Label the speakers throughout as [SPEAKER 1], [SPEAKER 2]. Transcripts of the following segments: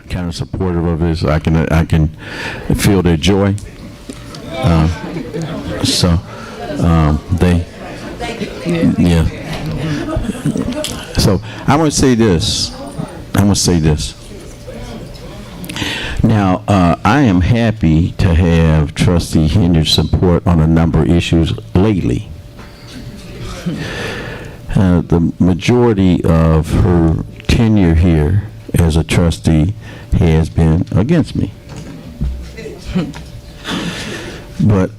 [SPEAKER 1] kind of supportive of this. I can feel their joy. Yeah. So I'm going to say this. Now, I am happy to have Trustee Henyard's support on a number of issues lately. The majority of her tenure here as a trustee has been against me. But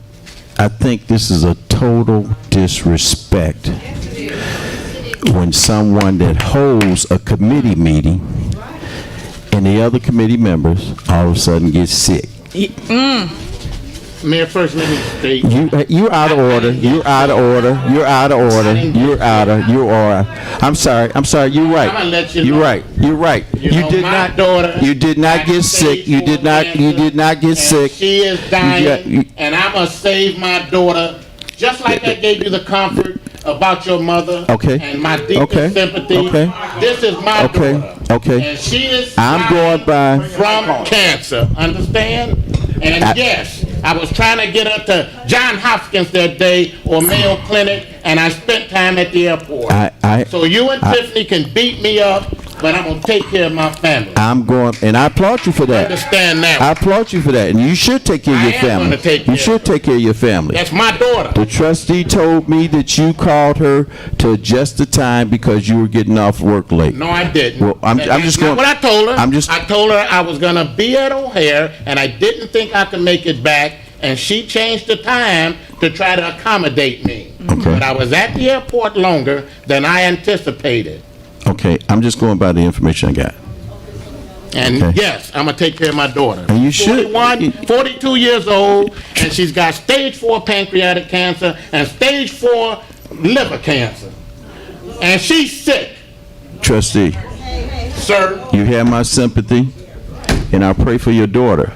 [SPEAKER 1] I think this is a total disrespect when someone that holds a committee meeting and the other committee members all of a sudden get sick.
[SPEAKER 2] Mayor, first let me state.
[SPEAKER 1] You're out of order. You're out of order. You're out of order. You're out of. You are. I'm sorry. You're right.
[SPEAKER 2] I'm gonna let you
[SPEAKER 1] You're
[SPEAKER 2] know.
[SPEAKER 1] right. You're right. You did not. You did not get sick. You did not. You did not get sick.
[SPEAKER 2] She is dying, and I must save my daughter, just like I gave you the comfort about your mother.
[SPEAKER 1] Okay.
[SPEAKER 2] And my deepest sympathy.
[SPEAKER 1] Okay.
[SPEAKER 2] This is my daughter.
[SPEAKER 1] Okay.
[SPEAKER 2] And she is
[SPEAKER 1] I'm going by
[SPEAKER 2] from cancer. Understand? And yes, I was trying to get her to John Hopkins that day or Mayo Clinic, and I spent time at the airport. So you and Tiffany can beat me up, but I'm going to take care of my family.
[SPEAKER 1] I'm going, and I applaud you for that.
[SPEAKER 2] Understand that.
[SPEAKER 1] I applaud you for that, and you should take care of your family. You should take care of your family.
[SPEAKER 2] That's my daughter.
[SPEAKER 1] The trustee told me that you called her to adjust the time because you were getting off work late.
[SPEAKER 2] No, I didn't.
[SPEAKER 1] Well, I'm just going.
[SPEAKER 2] What I told her.
[SPEAKER 1] I
[SPEAKER 2] told her I was going to be at O'Hare, and I didn't think I could make it back, and she changed the time to try to accommodate me.
[SPEAKER 1] Okay.
[SPEAKER 2] But I was at the airport longer than I anticipated.
[SPEAKER 1] Okay, I'm just going by the information I got.
[SPEAKER 2] And yes, I'm going to take care of my daughter.
[SPEAKER 1] And you should.
[SPEAKER 2] 42 years old, and she's got stage 4 pancreatic cancer and stage 4 liver cancer. And she's sick.
[SPEAKER 1] Trustee,
[SPEAKER 2] Sir.
[SPEAKER 1] you have my sympathy, and I pray for your daughter.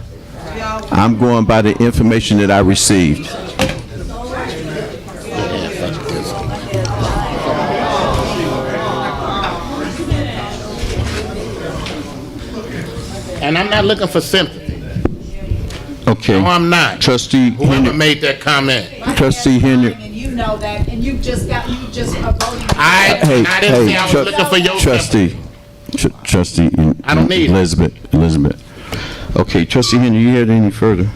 [SPEAKER 1] I'm going by the information that I received.
[SPEAKER 2] And I'm not looking for sympathy.
[SPEAKER 1] Okay.
[SPEAKER 2] No, I'm not.
[SPEAKER 1] Trustee
[SPEAKER 2] Whoever
[SPEAKER 1] Henyard.
[SPEAKER 2] made that comment.
[SPEAKER 1] Trustee Henyard.
[SPEAKER 3] And you know that, and you just are voting.
[SPEAKER 2] I didn't say I was looking for your
[SPEAKER 1] Trustee. Trustee.
[SPEAKER 2] I don't need
[SPEAKER 1] Elizabeth. Okay, Trustee Henyard, you had any further?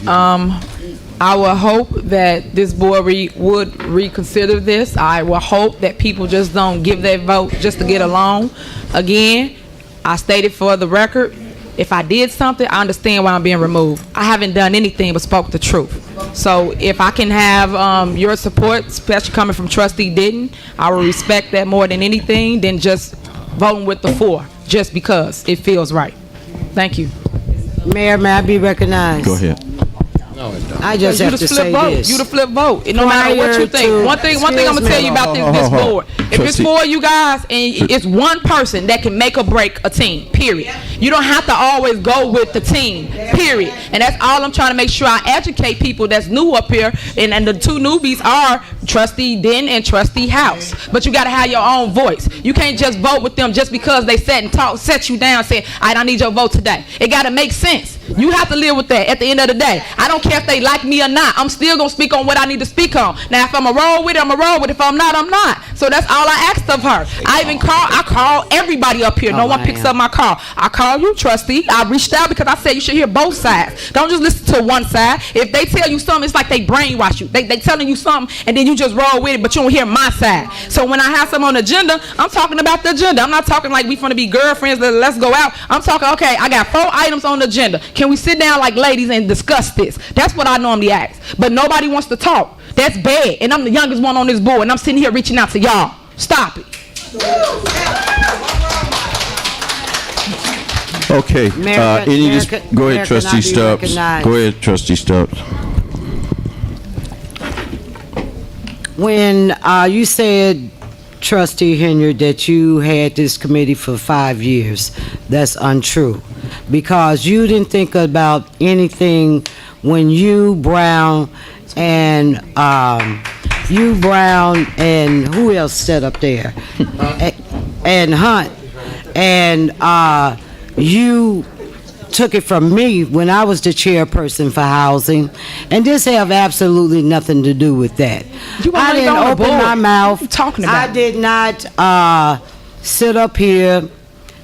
[SPEAKER 4] I will hope that this board would reconsider this. I will hope that people just don't give their vote just to get along. Again, I stated for the record, if I did something, I understand why I'm being removed. I haven't done anything but spoke the truth. So if I can have your support, especially coming from Trustee Denton, I will respect that more than anything than just voting with the 4, just because it feels right. Thank you.
[SPEAKER 5] Mayor, may I be recognized?
[SPEAKER 1] Go ahead.
[SPEAKER 5] I just have to say this.
[SPEAKER 4] You the flip vote. No matter what you think. One thing I'm gonna tell you about this board. If it's for you guys, and it's one person that can make or break a team. Period. You don't have to always go with the team. Period. And that's all I'm trying to make sure I educate people that's new up here. And the 2 newbies are Trustee Den and Trustee House. But you gotta have your own voice. You can't just vote with them just because they set you down, saying, I don't need your vote today. It gotta make sense. You have to live with that at the end of the day. I don't care if they like me or not. I'm still going to speak on what I need to speak on. Now, if I'm a roll with it, I'm a roll with it. If I'm not, I'm not. So that's all I asked of her. I call everybody up here. No one picks up my call. I call you, Trustee. I reached out because I said you should hear both sides. Don't just listen to one side. If they tell you something, it's like they brainwash you. They telling you something, and then you just roll with it, but you don't hear my side. So when I have something on the agenda, I'm talking about the agenda. I'm not talking like we finna be girlfriends, let's go out. I'm talking, okay, I got 4 items on the agenda. Can we sit down like ladies and discuss this? That's what I normally ask. But nobody wants to talk. That's bad. And I'm the youngest one on this board, and I'm sitting here reaching out to y'all. Stop it.
[SPEAKER 1] Okay. Go ahead, Trustee Stubbs. Go ahead, Trustee Stubbs.
[SPEAKER 5] When you said, Trustee Henyard, that you had this committee for 5 years, that's untrue. Because you didn't think about anything when you, Brown, and who else sat up there? And Hunt. and you took it from me when I was the chairperson for housing, and this have absolutely nothing to do with that. I didn't open my mouth.
[SPEAKER 4] Talking about?
[SPEAKER 5] I did not sit up here,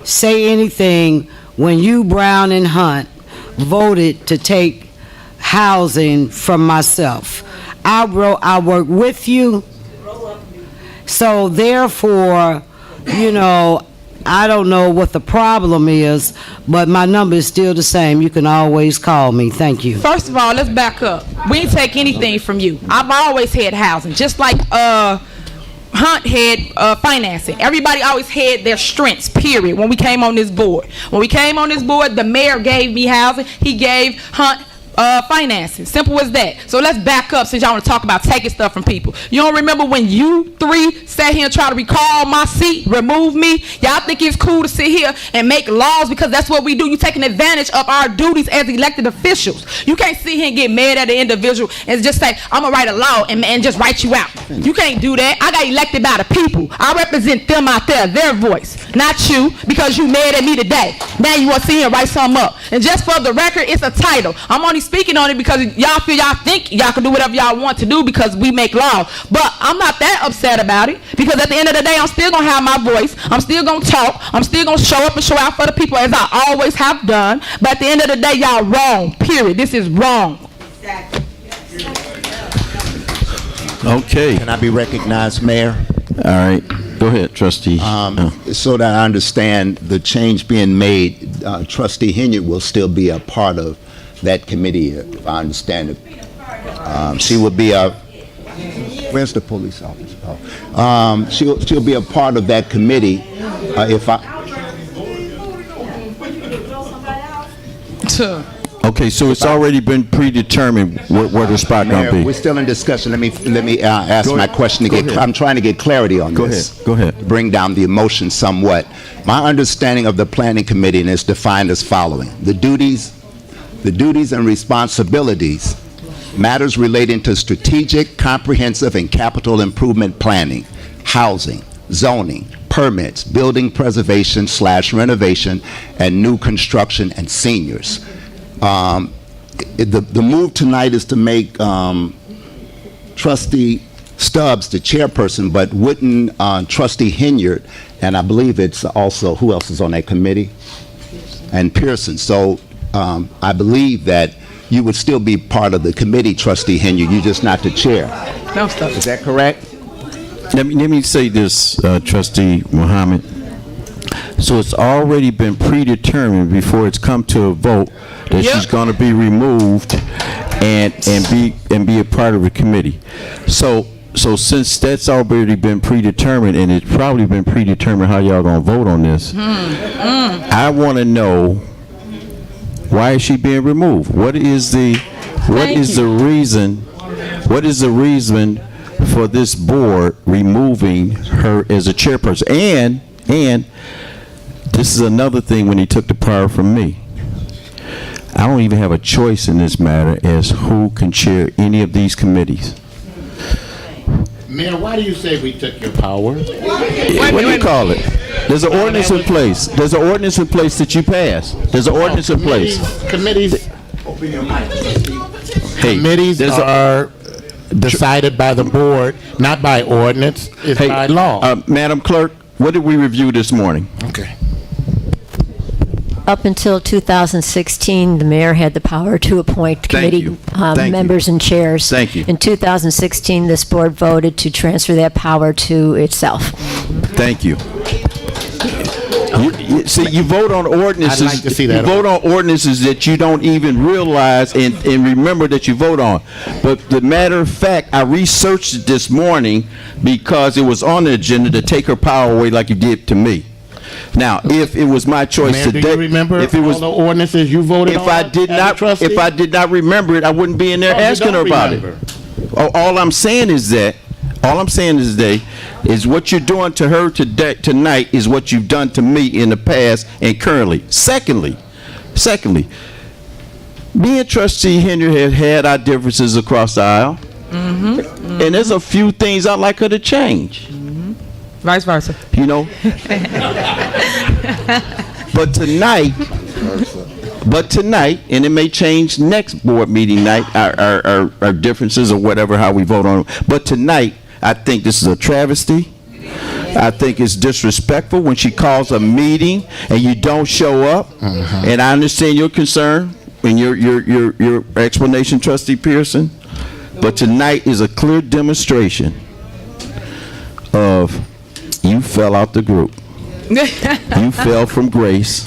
[SPEAKER 5] say anything when you, Brown and Hunt, voted to take housing from myself. I worked with you, so therefore, you know, I don't know what the problem is, but my number is still the same. You can always call me. Thank you.
[SPEAKER 4] First of all, let's back up. We didn't take anything from you. I've always had housing, just like Hunt had financing. Everybody always had their strengths, period, when we came on this board. When we came on this board, the mayor gave me housing. He gave Hunt financing. Simple as that. So let's back up since y'all want to talk about taking stuff from people. You don't remember when you three sat here and tried to recall my seat, remove me? Y'all think it's cool to sit here and make laws because that's what we do. You taking advantage of our duties as elected officials. You can't sit here and get mad at an individual and just say, I'm going to write a law and just write you out. You can't do that. I got elected by the people. I represent them out there, their voice, not you, because you mad at me today. Now you want to sit here and write something up. And just for the record, it's a title. I'm only speaking on it because y'all feel y'all think y'all can do whatever y'all want to do because we make laws. But I'm not that upset about it because at the end of the day, I'm still going to have my voice. I'm still going to talk. I'm still going to show up and show out for the people as I always have done. But at the end of the day, y'all wrong. Period. This is wrong.
[SPEAKER 1] Okay.
[SPEAKER 6] Can I be recognized, Mayor?
[SPEAKER 1] All right. Go ahead, trustee.
[SPEAKER 6] So that I understand the change being made, Trustee Henyard will still be a part of that committee, if I understand it. She will be a, where's the police officer? She'll be a part of that committee if I...
[SPEAKER 1] Okay, so it's already been predetermined where the spot gonna
[SPEAKER 6] Mayor, we're
[SPEAKER 1] be.
[SPEAKER 6] still in discussion. Let me ask my question to
[SPEAKER 1] Go
[SPEAKER 6] get,
[SPEAKER 1] ahead.
[SPEAKER 6] I'm trying to get clarity on this.
[SPEAKER 1] Go ahead.
[SPEAKER 6] Bring down the emotion somewhat. My understanding of the planning committee is defined as following. The duties and responsibilities, matters relating to strategic, comprehensive, and capital improvement planning, housing, zoning, permits, building preservation / renovation, and new construction and seniors. The move tonight is to make Trustee Stubbs the chairperson, but wouldn't Trustee Henyard, and I believe it's also, who else is on that committee? And Pearson. So I believe that you would still be part of the committee, Trustee Henyard. You're just not the chair.
[SPEAKER 4] No stuff.
[SPEAKER 6] Is that correct?
[SPEAKER 1] Let me say this, Trustee Muhammad. So it's already been predetermined before it's come to a vote that
[SPEAKER 4] Yep.
[SPEAKER 1] she's going to be removed and be a part of the committee. So since that's already been predetermined, and it's probably been predetermined how y'all going to vote on this, I want to know, why is she being removed? What is the reason for this board removing her as a chairperson? And this is another thing when he took the power from me. I don't even have a choice in this matter as who can chair any of these committees.
[SPEAKER 2] Mayor, why do you say we took your power?
[SPEAKER 1] What do you call it? There's an ordinance in place. There's an ordinance in place that you passed. There's an ordinance in place.
[SPEAKER 2] Committees
[SPEAKER 1] Hey,
[SPEAKER 2] Committees
[SPEAKER 1] there's
[SPEAKER 2] are decided by the board, not by ordinance, it's
[SPEAKER 1] Hey,
[SPEAKER 2] by law.
[SPEAKER 1] Madam Clerk, what did we review this morning?
[SPEAKER 2] Okay.
[SPEAKER 7] Up until 2016, the mayor had the power to appoint committee
[SPEAKER 1] you. Thank you.
[SPEAKER 7] members and chairs.
[SPEAKER 1] Thank you.
[SPEAKER 7] In 2016, this board voted to transfer that power to itself.
[SPEAKER 1] Thank you. See, you vote on ordinances.
[SPEAKER 2] I'd like to see that.
[SPEAKER 1] You vote on ordinances that you don't even realize and remember that you vote on. But the matter of fact, I researched it this morning because it was on the agenda to take her power away like you did to me. Now, if it was my choice
[SPEAKER 2] Mayor,
[SPEAKER 1] today,
[SPEAKER 2] do you remember
[SPEAKER 1] if it was,
[SPEAKER 2] all the ordinances you voted on?
[SPEAKER 1] if I did
[SPEAKER 2] as a
[SPEAKER 1] not,
[SPEAKER 2] trustee?
[SPEAKER 1] if I did not remember it, I wouldn't be in there
[SPEAKER 2] Oh, you
[SPEAKER 1] asking her
[SPEAKER 2] don't
[SPEAKER 1] about
[SPEAKER 2] remember.
[SPEAKER 1] it. All I'm saying is that. All I'm saying is what you're doing to her today, tonight, is what you've done to me in the past and currently. Secondly, me and Trustee Henyard have had our differences across the aisle, and there's a few things I'd like her to change.
[SPEAKER 4] Vice versa.
[SPEAKER 1] You know, But tonight, and it may change next board meeting night, our differences or whatever, how we vote on it. But tonight, I think this is a travesty. I think it's disrespectful when she calls a meeting and you don't show up. And I understand your concern and your explanation, Trustee Pearson. But tonight is a clear demonstration of you fell out the group. You fell from grace.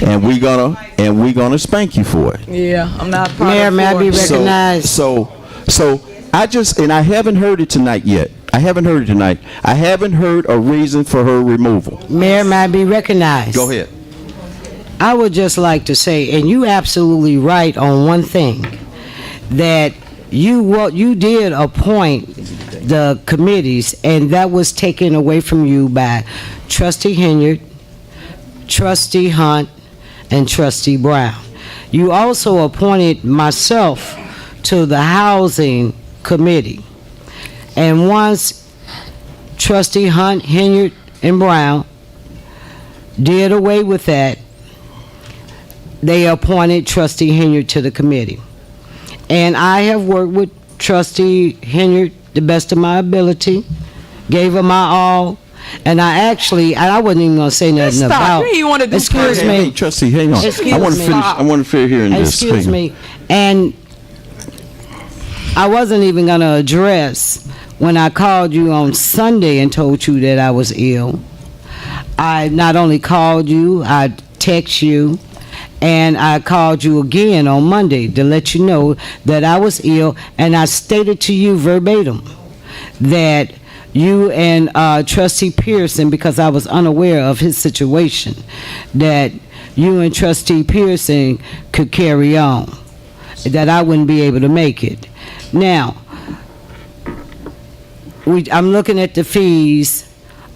[SPEAKER 1] And we're gonna spank you for it.
[SPEAKER 4] Yeah, I'm not part
[SPEAKER 5] Mayor,
[SPEAKER 4] of
[SPEAKER 5] may I be
[SPEAKER 4] board.
[SPEAKER 5] recognized?
[SPEAKER 1] So I haven't heard it tonight yet. I haven't heard a reason for her removal.
[SPEAKER 5] Mayor, may I be recognized?
[SPEAKER 1] Go ahead.
[SPEAKER 5] I would just like to say, and you absolutely right on one thing, that you did appoint the committees, and that was taken away from you by Trustee Henyard, Trustee Hunt, and Trustee Brown. You also appointed myself to the Housing Committee. And once Trustee Hunt, Henyard, and Brown did away with that, they appointed Trustee Henyard to the committee. And I have worked with Trustee Henyard the best of my ability, gave him my all, and I wasn't even going to say nothing
[SPEAKER 4] Stop.
[SPEAKER 5] about.
[SPEAKER 4] You want to do
[SPEAKER 5] Excuse
[SPEAKER 4] first.
[SPEAKER 5] me.
[SPEAKER 1] Hey, Trustee, hang on.
[SPEAKER 5] Excuse
[SPEAKER 1] I want to
[SPEAKER 5] me.
[SPEAKER 1] finish. I want to finish hearing this.
[SPEAKER 5] Excuse
[SPEAKER 1] Hang on.
[SPEAKER 5] me. And I wasn't even going to address when I called you on Sunday and told you that I was ill. I not only called you, I text you, and I called you again on Monday to let you know that I was ill, and I stated to you verbatim that you and Trustee Pearson, because I was unaware of his situation, that you and Trustee Pearson could carry on, that I wouldn't be able to make it. Now, I'm looking at the fees,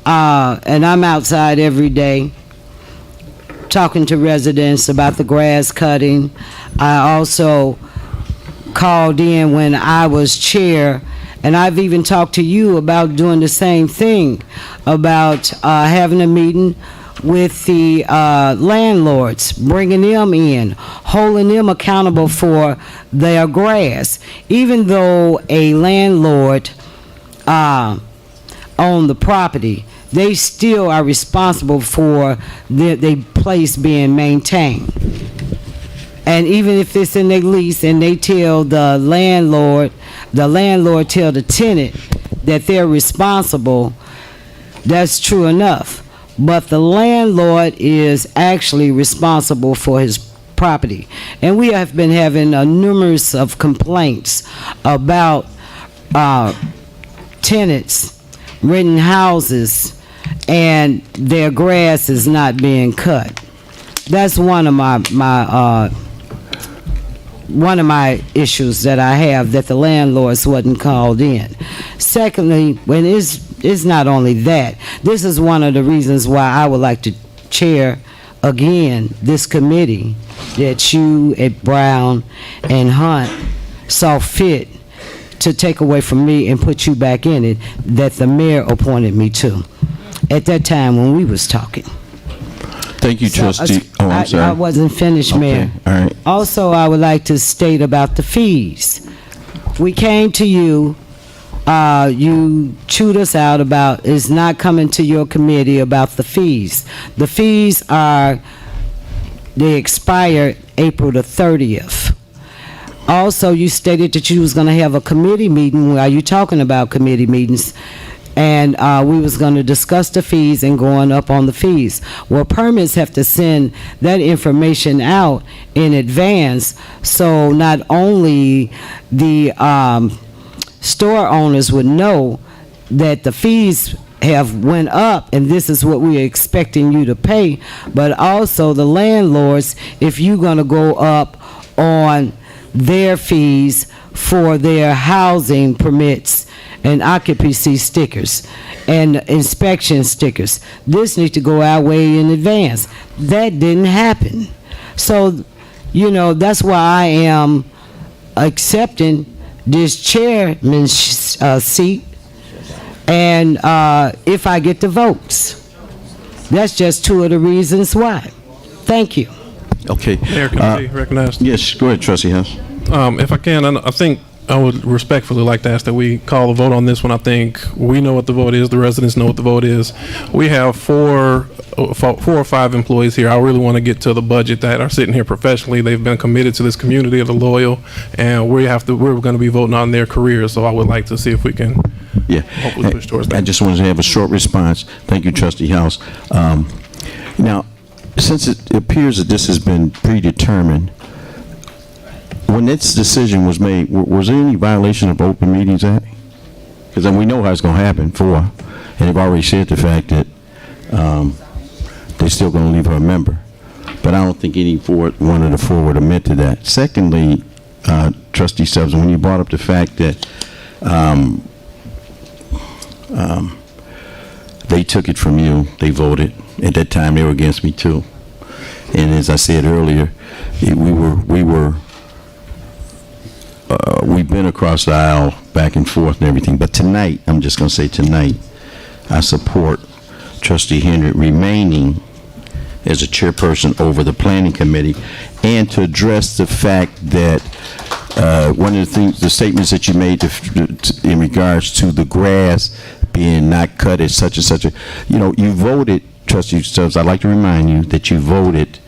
[SPEAKER 5] and I'm outside every day talking to residents about the grass cutting. I also called in when I was chair, and I've even talked to you about doing the same thing, about having a meeting with the landlords, bringing them in, holding them accountable for their grass. Even though a landlord own the property, they still are responsible for the place being maintained. And even if it's in their lease and they tell the landlord tell the tenant that they're responsible, that's true enough. But the landlord is actually responsible for his property. And we have been having numerous of complaints about tenants renting houses and their grass is not being cut. That's one of my issues that I have, that the landlords wasn't called in. Secondly, when it's not only that, this is one of the reasons why I would like to chair again this committee that you at Brown and Hunt saw fit to take away from me and put you back in it, that the mayor appointed me to at that time when we was talking.
[SPEAKER 1] Thank you, Trustee. Oh, I'm sorry.
[SPEAKER 5] I wasn't finished, Mayor.
[SPEAKER 1] All right.
[SPEAKER 5] Also, I would like to state about the fees. We came to you, you chewed us out about, it's not coming to your committee about the fees. The fees they expire April the 30th. Also, you stated that you was going to have a committee meeting. Are you talking about committee meetings? And we was going to discuss the fees and going up on the fees. Well, permits have to send that information out in advance, so not only the store owners would know that the fees have went up and this is what we're expecting you to pay, but also the landlords, if you're going to go up on their fees for their housing permits and occupancy stickers and inspection stickers. This needs to go out way in advance. That didn't happen. So, that's why I am accepting this chairman's seat, and if I get the votes. That's just two of the reasons why. Thank you.
[SPEAKER 1] Okay.
[SPEAKER 8] Mayor, can I be recognized?
[SPEAKER 1] Yes, go ahead, Trustee House.
[SPEAKER 8] If I can, I think I would respectfully like to ask that we call a vote on this one. I think we know what the vote is. The residents know what the vote is. We have four or five employees here. I really want to get to the budget that are sitting here professionally. They've been committed to this community, they're loyal, and we're going to be voting on their careers. So I would like to see if we can hopefully push towards that.
[SPEAKER 1] I just wanted to have a short response. Thank you, Trustee House. Now, since it appears that this has been predetermined, when this decision was made, was there any violation of Open Meetings Act? Because we know how it's going to happen, and they've already said the fact that they're still going to leave her a member. But I don't think one of the four would admit to that. Secondly, Trustee Stubbs, when you brought up the fact that they took it from you, they voted. At that time, they were against me too. And as I said earlier, we've been across the aisle back and forth and everything, but tonight, I'm just going to say tonight, I support Trustee Henyard remaining as a chairperson over the planning committee, and to address the fact that one of the things, the statements that you made in regards to the grass being not cut at such and such a, you voted, Trustee Stubbs, I'd like to remind you that you voted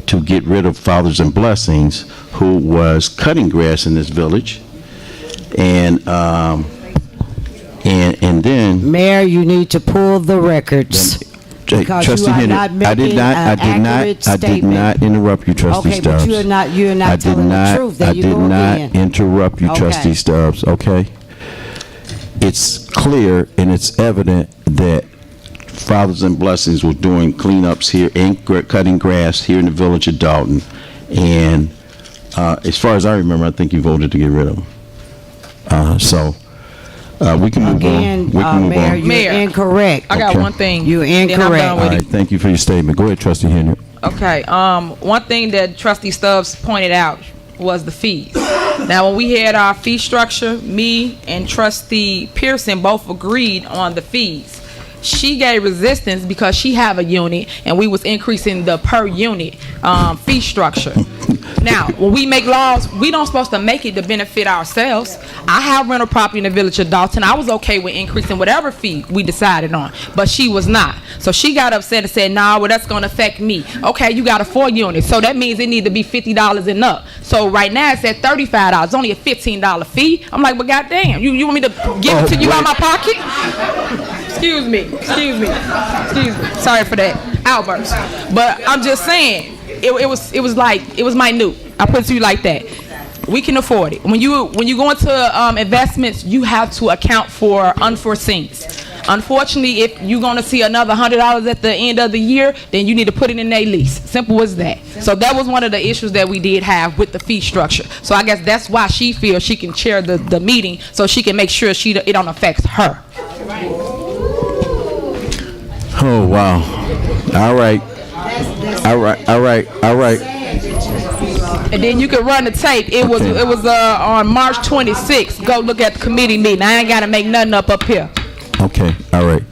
[SPEAKER 1] to get rid of Fathers and Blessings, who was cutting grass in this village, and then
[SPEAKER 5] Mayor, you need to pull the records. Because
[SPEAKER 1] Trustee
[SPEAKER 5] you are
[SPEAKER 1] Henyard,
[SPEAKER 5] not making
[SPEAKER 1] I did not interrupt you, Trustee
[SPEAKER 5] Okay,
[SPEAKER 1] Stubbs.
[SPEAKER 5] but you're not telling the truth. There you go again.
[SPEAKER 1] I did not interrupt you,
[SPEAKER 5] Okay.
[SPEAKER 1] Trustee Stubbs. Okay. It's clear and it's evident that Fathers and Blessings were doing cleanups here and cutting grass here in the village of Dolton. And as far as I remember, I think you voted to get rid of them. We can move
[SPEAKER 5] Again,
[SPEAKER 1] on. We can move
[SPEAKER 5] Mayor,
[SPEAKER 1] on.
[SPEAKER 5] you're
[SPEAKER 4] Mayor,
[SPEAKER 5] incorrect.
[SPEAKER 4] I got
[SPEAKER 1] Okay.
[SPEAKER 4] one thing.
[SPEAKER 5] You're
[SPEAKER 4] then I'm
[SPEAKER 5] incorrect.
[SPEAKER 4] done with
[SPEAKER 1] All right,
[SPEAKER 4] it.
[SPEAKER 1] thank you for your statement. Go ahead, Trustee Henyard.
[SPEAKER 4] Okay. One thing that Trustee Stubbs pointed out was the fees. Now, when we had our fee structure, me and Trustee Pearson both agreed on the fees. She gave resistance because she have a unit, and we was increasing the per unit fee structure. Now, when we make laws, we don't supposed to make it to benefit ourselves. I have rental property in the village of Dolton. I was okay with increasing whatever fee we decided on, but she was not. So she got upset and said, "Nah, well, that's going to affect me." Okay, you got a 4 unit, so that means it need to be $50 and up. So right now it's at $35. It's only a $15 fee. I'm like, "But goddamn, you want me to give it to you out of my pocket?" Excuse me. Sorry for that outburst. But I'm just saying, it was minute. I put it to you like that. We can afford it. When you go into investments, you have to account for unforeseens. Unfortunately, if you're going to see another $100 at the end of the year, then you need to put it in a lease. Simple as that. So that was one of the issues that we did have with the fee structure. So I guess that's why she feels she can chair the meeting, so she can make sure it don't affect her.
[SPEAKER 1] Oh, wow. All right.
[SPEAKER 4] And then you can run the tape. It was on March 26th. Go look at the committee meeting. I ain't got to make nothing up here.
[SPEAKER 1] Okay, all right.